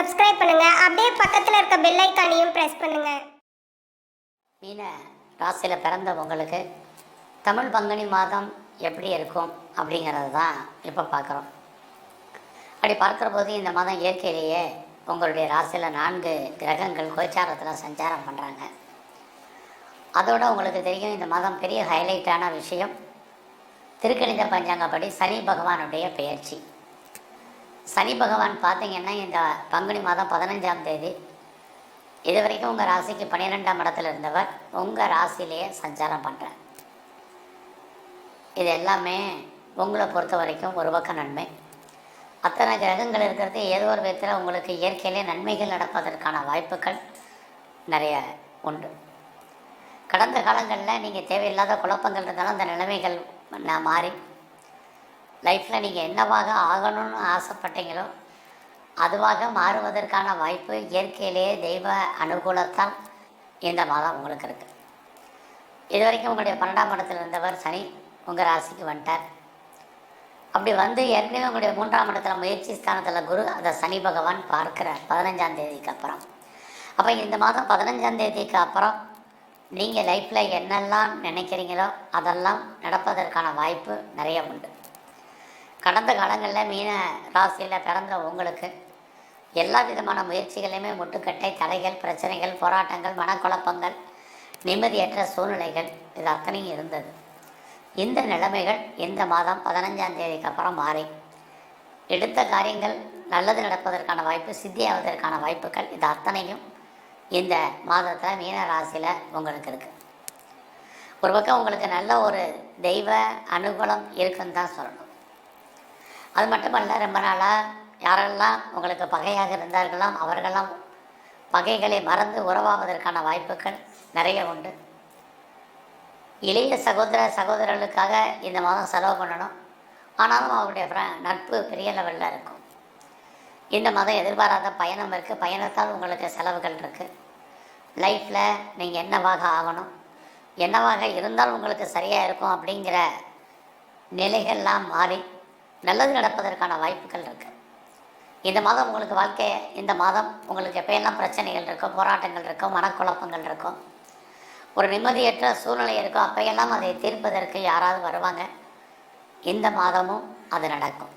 Subscribe பண்ணுங்க. அப்படியே பக்கத்துல இருக்க பெல் ஐகானையும் பிரஸ் பண்ணுங்க. மீன ராசியில் பிறந்த உங்களுக்கு தமிழ் பங்குனி மாதம் எப்படி இருக்கும் அப்படிங்கிறது தான் இப்போ பார்க்குறோம். அப்படி பார்க்குற போது இந்த மாதம் இயற்கையிலேயே உங்களுடைய ராசியில் 4 கிரகங்கள் கோச்சாரத்தில் சஞ்சாரம் பண்ணுறாங்க. அதோடு உங்களுக்கு தெரியும், இந்த மாதம் பெரிய ஹைலைட்டான விஷயம் திருக்கணித பஞ்சாங்கப்படி சனி பகவானுடைய பெயர்ச்சி. சனி பகவான் பார்த்திங்கன்னா இந்த பங்குனி மாதம் 15ஆம் தேதி இது வரைக்கும் உங்கள் ராசிக்கு 12ஆம் இடத்துல இருந்தவர் உங்கள் ராசியிலேயே சஞ்சாரம் பண்ணுறார். இது எல்லாமே உங்களை பொறுத்த வரைக்கும் ஒரு பக்கம் நன்மை. அத்தனை கிரகங்கள் இருக்கிறது ஏதோ ஒரு விதத்தில் உங்களுக்கு இயற்கையிலே நன்மைகள் நடப்பதற்கான வாய்ப்புகள் நிறைய உண்டு. கடந்த காலங்களில் நீங்கள் தேவையில்லாத குழப்பங்கள் இருந்தாலும் அந்த நிலைமைகள் மாறி லைஃப்பில் நீங்கள் என்னவாக ஆகணும்னு ஆசைப்பட்டீங்களோ அதுவாக மாறுவதற்கான வாய்ப்பு இயற்கையிலேயே தெய்வ அனுகூலத்தால் இந்த மாதம் உங்களுக்கு இருக்குது. இது வரைக்கும் உங்களுடைய 12ஆம் இடத்துல இருந்தவர் சனி உங்கள் ராசிக்கு வந்துட்டார். அப்படி வந்து ஏற்கனவே உங்களுடைய 3ஆம் இடத்துல முயற்சி ஸ்தானத்தில் குரு அதை சனி பகவான் பார்க்குறார் 15ஆம் தேதிக்கு அப்புறம். அப்போ இந்த மாதம் 15ஆம் தேதிக்கு அப்புறம் நீங்கள் லைஃப்பில் என்னெல்லாம் நினைக்கிறீங்களோ அதெல்லாம் நடப்பதற்கான வாய்ப்பு நிறைய உண்டு. கடந்த காலங்களில் மீன ராசியில் பிறந்த உங்களுக்கு எல்லா விதமான முயற்சிகளையுமே முட்டுக்கட்டை, தடைகள், பிரச்சனைகள், போராட்டங்கள், மனக்குழப்பங்கள், நிம்மதியற்ற சூழ்நிலைகள் இது அத்தனையும் இருந்தது. இந்த நிலைமைகள் இந்த மாதம் 15ஆம் தேதிக்கு அப்புறம் மாறி எடுத்த காரியங்கள் நல்லது நடப்பதற்கான வாய்ப்பு, சித்தியாவதற்கான வாய்ப்புகள் இது அத்தனையும் இந்த மாதத்தில் மீன ராசியில் உங்களுக்கு இருக்குது. ஒரு பக்கம் உங்களுக்கு நல்ல ஒரு தெய்வ அனுகூலம் இருக்குன்னு தான் சொல்லணும். அது மட்டுமல்ல, ரொம்ப நாளாக யாரெல்லாம் உங்களுக்கு பகையாக இருந்தார்களோ அவர்களெல்லாம் பகைகளை மறந்து உறவாவதற்கான வாய்ப்புகள் நிறைய உண்டு. இளைய சகோதரர்களுக்காக இந்த மாதம் செலவு பண்ணணும். ஆனாலும் அவருடைய நட்பு பெரிய லெவலில் இருக்கும். இந்த மாதம் எதிர்பாராத பயணம் இருக்குது. பயணத்தால் உங்களுக்கு செலவுகள் இருக்குது. லைஃப்பில் நீங்கள் என்னவாக ஆகணும், என்னவாக இருந்தால் உங்களுக்கு சரியாக இருக்கும் அப்படிங்கிற நிலைகள்லாம் மாறி நல்லது நடப்பதற்கான வாய்ப்புகள் இருக்குது. இந்த மாதம் உங்களுக்கு இந்த மாதம் உங்களுக்கு எப்போயெல்லாம் பிரச்சனைகள் இருக்கோ, போராட்டங்கள் இருக்கோ, மனக்குழப்பங்கள் இருக்கும், ஒரு நிம்மதியற்ற சூழ்நிலை இருக்கோ, அப்பையெல்லாம் அதை தீர்ப்பதற்கு யாராவது வருவாங்க. இந்த மாதமும் அது நடக்கும்.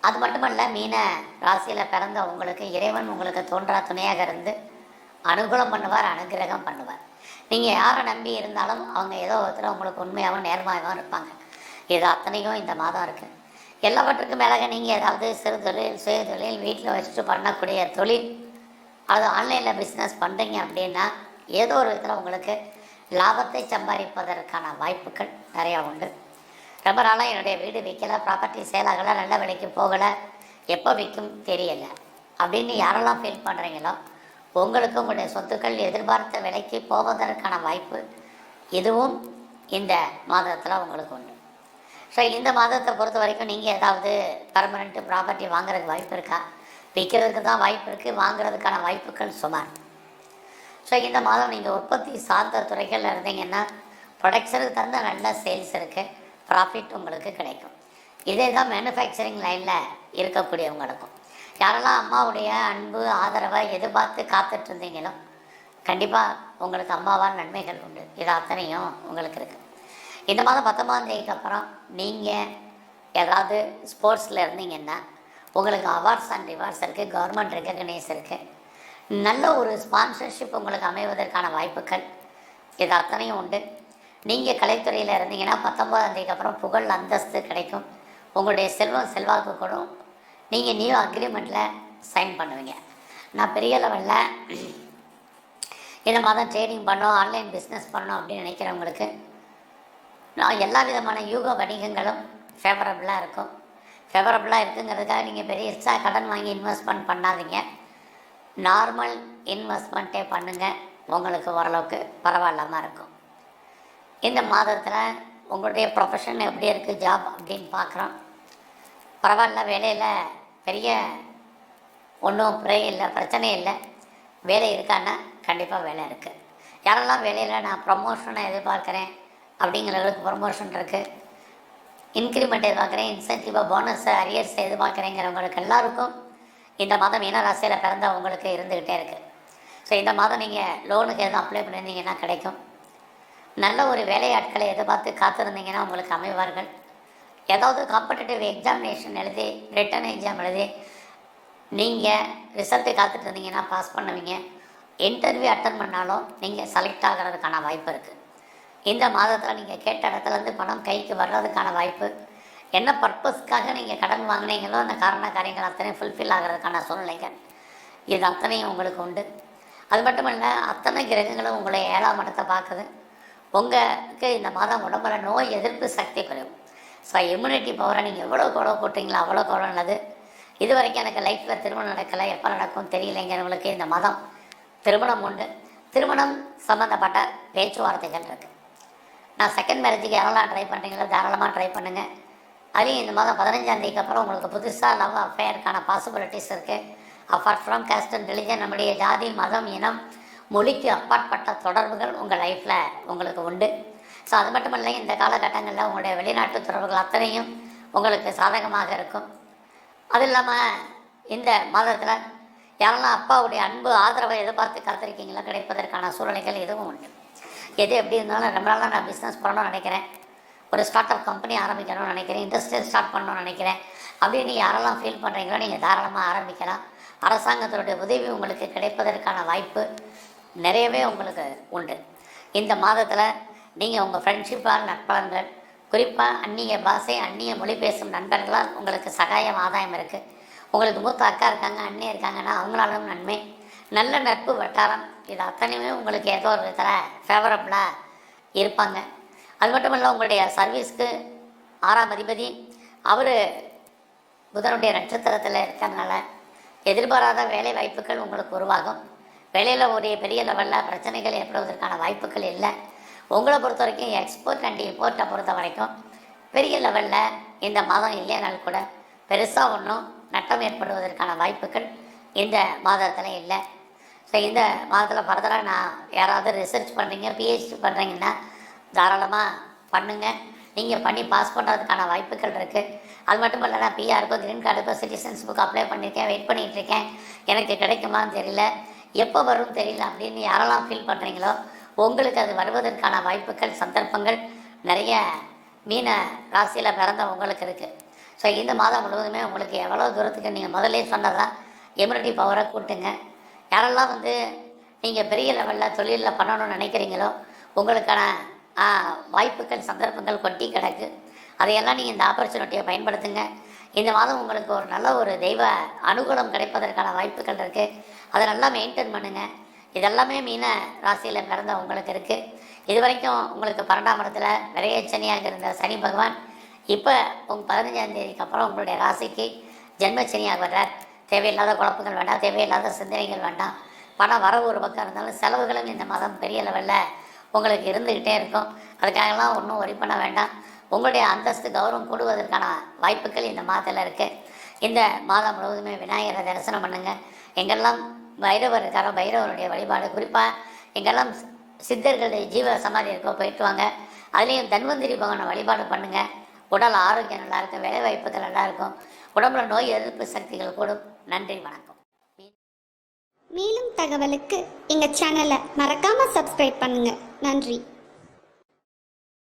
அது மட்டுமல்ல, மீன ராசியில் பிறந்த உங்களுக்கு இறைவன் உங்களுக்கு தோன்றா துணையாக இருந்து அனுகூலம் பண்ணுவார், அனுகிரகம் பண்ணுவார். நீங்கள் யாரை நம்பி இருந்தாலும் அவங்க ஏதோ ஒருத்தர் உங்களுக்கு உண்மையாகவும் நேர்மையாகவும் இருப்பாங்க. இது அத்தனையும் இந்த மாதம் இருக்குது. எல்லாவற்றுக்கும் மேலாக நீங்கள் ஏதாவது சிறு தொழில், சுய தொழில், வீட்டில் வச்சுட்டு பண்ணக்கூடிய தொழில், அது ஆன்லைனில் பிஸ்னஸ் பண்ணுறீங்க அப்படின்னா ஏதோ ஒரு விதத்தில் உங்களுக்கு லாபத்தை சம்பாதிப்பதற்கான வாய்ப்புகள் நிறையா உண்டு. ரொம்ப நாளாக என்னுடைய வீடு விற்கலை, ப்ராப்பர்ட்டி சேல் ஆகலை, நல்ல விலைக்கு போகலை, எப்போ விற்கும் தெரியலை அப்படின்னு யாரெல்லாம் ஃபீல் பண்ணுறீங்களோ உங்களுக்கு உங்களுடைய சொத்துக்கள் எதிர்பார்த்த விலைக்கு போவதற்கான வாய்ப்பு இதுவும் இந்த மாதத்தில் உங்களுக்கு உண்டு. ஸோ இந்த மாதத்தை பொறுத்த வரைக்கும் நீங்கள் ஏதாவது பர்மனெண்ட்டு ப்ராப்பர்ட்டி வாங்குறதுக்கு வாய்ப்பு இருக்கா? விற்கிறதுக்கு தான் வாய்ப்பு இருக்குது, வாங்குறதுக்கான வாய்ப்புகள் சுமார். ஸோ இந்த மாதம் நீங்கள் உற்பத்தி சார்ந்த துறைகளில் இருந்தீங்கன்னா ப்ரொடக்ஷனுக்கு தகுந்த நல்ல சேல்ஸ் இருக்குது, ப்ராஃபிட் உங்களுக்கு கிடைக்கும். இதே தான் மேனுஃபேக்சரிங் லைனில் இருக்கக்கூடியவங்களுக்கும். யாரெல்லாம் அம்மாவுடைய அன்பு ஆதரவை எதிர்பார்த்து காத்துட்டு இருந்தீங்களோ கண்டிப்பாக உங்களுக்கு அம்மாவால் நன்மைகள் உண்டு. இது அத்தனையும் உங்களுக்கு இருக்குது. இந்த மாதம் 19ஆம் தேதிக்கு அப்புறம் நீங்கள் ஏதாவது ஸ்போர்ட்ஸில் இருந்தீங்கன்னா உங்களுக்கு அவார்ட்ஸ் அண்ட் ரிவார்ட்ஸ் இருக்குது, கவர்மெண்ட் ரெக்கக்னைஸ் இருக்குது, நல்ல ஒரு ஸ்பான்சர்ஷிப் உங்களுக்கு அமைவதற்கான வாய்ப்புகள் இது அத்தனையும் உண்டு. நீங்கள் கலைத்துறையில் இருந்தீங்கன்னா 19ஆம் தேதிக்கு அப்புறம் புகழ், அந்தஸ்து கிடைக்கும். உங்களுடைய செல்வாக்கு கூட நீங்கள் நியூ அக்ரிமெண்ட்டில் சைன் பண்ணுவீங்க. நான் பெரிய லெவலில் இந்த மாதம் ட்ரேடிங் பண்ணோம், ஆன்லைன் பிஸ்னஸ் பண்ணோம் அப்படின்னு நினைக்கிறவங்களுக்கு நான் எல்லா விதமான யூக வணிகங்களும் ஃபேவரபுளாக இருக்கும். ஃபேவரபுளாக இருக்குங்கிறதுக்காக நீங்கள் பெரிய கடன் வாங்கி இன்வெஸ்ட்மெண்ட் பண்ணாதீங்க. நார்மல் இன்வெஸ்ட்மெண்ட்டே பண்ணுங்கள், உங்களுக்கு ஓரளவுக்கு பரவாயில்லாமல் இருக்கும். இந்த மாதத்தில் உங்களுடைய ப்ரொஃபஷன் எப்படி இருக்குது, ஜாப் அப்படின்னு பார்க்குறோம். பரவாயில்ல, வேலையில் பெரிய ஒன்றும் பிரச்சனை இல்லை. வேலை இருக்கான்னா கண்டிப்பாக வேலை இருக்குது. யாரெல்லாம் வேலையில் நான் ப்ரமோஷனை எதிர்பார்க்குறேன் அப்படிங்கிறவங்களுக்கு ப்ரமோஷன் இருக்குது, இன்க்ரிமெண்ட் எதிர்பார்க்குறேன், இன்சென்டிவாக போனஸ், அரியர்ஸ் எதிர்பார்க்குறேங்கிறவங்களுக்கு எல்லாருக்கும் இந்த மாதம் மீன ராசியில் பிறந்த உங்களுக்கு இருந்துக்கிட்டே இருக்குது. ஸோ இந்த மாதம் நீங்கள் லோனுக்கு எதுவும் அப்ளை பண்ணியிருந்தீங்கன்னா கிடைக்கும். நல்ல ஒரு வேலையாட்களை எதிர்பார்த்து காத்திருந்தீங்கன்னா உங்களுக்கு அமைவார்கள். ஏதாவது காம்படிட்டிவ் எக்ஸாமினேஷன் எழுதி ரிட்டன் எக்ஸாம் எழுதி நீங்கள் ரிசல்ட்டு காத்துட்டு இருந்தீங்கன்னா பாஸ் பண்ணுவீங்க. இன்டர்வியூ அட்டன் பண்ணாலும் நீங்கள் செலக்ட் ஆகிறதுக்கான வாய்ப்பு இருக்குது. இந்த மாதத்தில் நீங்கள் கேட்ட இடத்துலேருந்து பணம் கைக்கு வர்றதுக்கான வாய்ப்பு. என்ன பர்பஸ்க்காக நீங்கள் கடன் வாங்கினீங்களோ அந்த காரண காரியங்கள் அத்தனையும் ஃபுல்ஃபில் ஆகிறதுக்கான சூழ்நிலைகள் இது அத்தனையும் உங்களுக்கு உண்டு. அது மட்டும் இல்லை, அத்தனை கிரகங்களும் உங்களை 7ஆம் இடத்தை பார்க்குது. உங்களுக்கு இந்த மாதம் உடம்புல நோய் எதிர்ப்பு சக்தி குறையும். ஸோ இம்யூனிட்டி பவரை நீங்கள் எவ்வளோ போட்டிங்களோ அவ்வளோ நல்லது. இது வரைக்கும் எனக்கு லைஃப்பில் திருமணம் நடக்கலை, எப்போ நடக்கும் தெரியலைங்கிறவங்களுக்கு இந்த மாதம் திருமணம் உண்டு. திருமணம் சம்மந்தப்பட்ட பேச்சுவார்த்தைகள் இருக்குது. நான் செகண்ட் மேரேஜுக்கு யாரெல்லாம் ட்ரை பண்ணுறீங்களோ தாராளமாக ட்ரை பண்ணுங்கள். அதுலேயும் இந்த மாதம் 15ஆம் தேதிக்கு அப்புறம் உங்களுக்கு புதுசாக லவ் அஃபேருக்கான பாசிபிலிட்டிஸ் இருக்குது. Apart from caste and religion, நம்முடைய ஜாதி மதம் இனம் மொழிக்கு அப்பாற்பட்ட தொடர்புகள் உங்கள் லைஃப்பில் உங்களுக்கு உண்டு. ஸோ அது மட்டும் இல்லை, இந்த காலகட்டங்களில் உங்களுடைய வெளிநாட்டு தொடர்புகள் அத்தனையும் உங்களுக்கு சாதகமாக இருக்கும். அது இல்லாமல் இந்த மாதத்தில் யாரெல்லாம் அப்பாவுடைய அன்பு ஆதரவை எதிர்பார்த்து காத்திருக்கீங்களோ கிடைப்பதற்கான சூழ்நிலைகள் இதுவும் உண்டு. எது எப்படி இருந்தாலும் ரொம்ப நாளாக நான் பிஸ்னஸ் பண்ணணும்னு நினைக்கிறேன், ஒரு ஸ்டார்ட் அப் கம்பெனி ஆரம்பிக்கணும்னு நினைக்கிறேன், இண்டஸ்ட்ரியல் ஸ்டார்ட் பண்ணணும்னு நினைக்கிறேன் அப்படின்னு யாரெல்லாம் ஃபீல் பண்ணுறீங்களோ நீங்கள் தாராளமாக ஆரம்பிக்கலாம். அரசாங்கத்தினுடைய உதவி உங்களுக்கு கிடைப்பதற்கான வாய்ப்பு நிறையவே உங்களுக்கு உண்டு. இந்த மாதத்தில் நீங்கள் உங்கள் ஃப்ரெண்ட்ஷிப்பால் நட்பலன்கள், குறிப்பாக அந்நிய பாஷை அந்நிய மொழி பேசும் நண்பர்களால் உங்களுக்கு சகாயம் ஆதாயம் இருக்குது. உங்களுக்கு மூத்த அக்கா இருக்காங்க, அண்ணி இருக்காங்கன்னா அவங்களாலும் நன்மை. நல்ல நட்பு வட்டாரம் இது அத்தனையுமே உங்களுக்கு ஏதோ ஒரு விதத்தில் ஃபேவரபுளாக இருப்பாங்க. அது மட்டும் இல்லை, உங்களுடைய சர்வீஸ்க்கு 6ஆம் அதிபதி அவர் புதனுடைய நட்சத்திரத்தில் இருக்கிறதுனால எதிர்பாராத வேலை வாய்ப்புகள் உங்களுக்கு உருவாகும். வேலையில் ஒரு பெரிய லெவலில் பிரச்சனைகள் ஏற்படுவதற்கான வாய்ப்புகள் இல்லை. உங்களை பொறுத்த வரைக்கும் எக்ஸ்போர்ட் அண்ட் இம்போர்ட்டை பொறுத்த வரைக்கும் பெரிய லெவலில் இந்த மாதம் இல்லைனாலும் கூட பெருசாக ஒன்றும் நட்டம் ஏற்படுவதற்கான வாய்ப்புகள் இந்த மாதத்தில் இல்லை. ஸோ இந்த மாதத்தில் ஃபர்தராக நான் யாராவது ரிசர்ச் பண்ணுறீங்க, பிஹெச்டி பண்ணுறீங்கன்னா தாராளமாக பண்ணுங்கள். நீங்கள் பண்ணி பாஸ் பண்ணுறதுக்கான வாய்ப்புகள் இருக்குது. அது மட்டும் இல்லை, நான் பிஆருக்கோ க்ரீன் கார்டுக்கோ சிட்டிசன்ஷிப்புக்கு அப்ளை பண்ணியிருக்கேன், வெயிட் பண்ணிகிட்ருக்கேன், எனக்கு கிடைக்குமான்னு தெரியல, எப்போ வரும் தெரியல அப்படின்னு யாரெல்லாம் ஃபீல் பண்ணுறீங்களோ உங்களுக்கு அது வருவதற்கான வாய்ப்புகள் சந்தர்ப்பங்கள் நிறைய மீன ராசியில் பிறந்த உங்களுக்கு இருக்குது. ஸோ இந்த மாதம் முழுவதுமே உங்களுக்கு எவ்வளோ தூரத்துக்கு நீங்கள் முதலே சொன்னதான் இம்யூனிட்டி பவரை கூட்டுங்க. யாரெல்லாம் நீங்கள் பெரிய லெவலில் தொழிலில் பண்ணணும்னு நினைக்கிறீங்களோ உங்களுக்கான வாய்ப்புகள் சந்தர்ப்பங்கள் கொட்டி கிடக்கு. அதையெல்லாம் நீங்கள் இந்த ஆப்பர்ச்சுனிட்டியை பயன்படுத்துங்க. இந்த மாதம் உங்களுக்கு ஒரு நல்ல ஒரு தெய்வ அனுகூலம் கிடைப்பதற்கான வாய்ப்புகள் இருக்குது. அதை நல்லா மெயின்டைன் பண்ணுங்கள். இதெல்லாமே மீன ராசியில் பிறந்த உங்களுக்கு இருக்குது. இது வரைக்கும் உங்களுக்கு 12ஆம் இடத்துல விரையச்சனியாக இருந்த சனி பகவான் இப்போ உங்கள் 15ஆம் தேதிக்கு அப்புறம் உங்களுடைய ராசிக்கு ஜென்மச்சனியாக வர்றார். தேவையில்லாத குழப்பங்கள் வேண்டாம், தேவையில்லாத சிந்தனைகள் வேண்டாம். பணம் வரவு ஒரு பக்கம் இருந்தாலும் செலவுகளும் இந்த மாதம் பெரிய லெவலில் உங்களுக்கு இருந்துக்கிட்டே இருக்கும். அதுக்காகலாம் ஒன்றும் ஒரி பண்ண வேண்டாம். உங்களுடைய அந்தஸ்து கௌரவம் கூடுவதற்கான வாய்ப்புகள் இந்த மாதத்தில் இருக்குது. இந்த மாதம் முழுவதுமே விநாயகரை தரிசனம் பண்ணுங்கள். எங்கெல்லாம் பைரவர் இருக்காரோ பைரவருடைய வழிபாடு, குறிப்பாக எங்கெல்லாம் சித்தர்களுடைய ஜீவ சமாதி இருக்கோ போயிட்டு வாங்க. அதுலேயும் தன்வந்திரி பகவானை வழிபாடு பண்ணுங்கள். உடல் ஆரோக்கியம் நல்லாயிருக்கும், வேலை வாய்ப்புகள் நல்லாயிருக்கும், உடம்புல நோய் எதிர்ப்பு சக்திகள் கூடும். நன்றி, வணக்கம். மேலும் தகவலுக்கு எங்கள் சேனலை மறக்காமல் சப்ஸ்கிரைப் பண்ணுங்கள். நன்றி.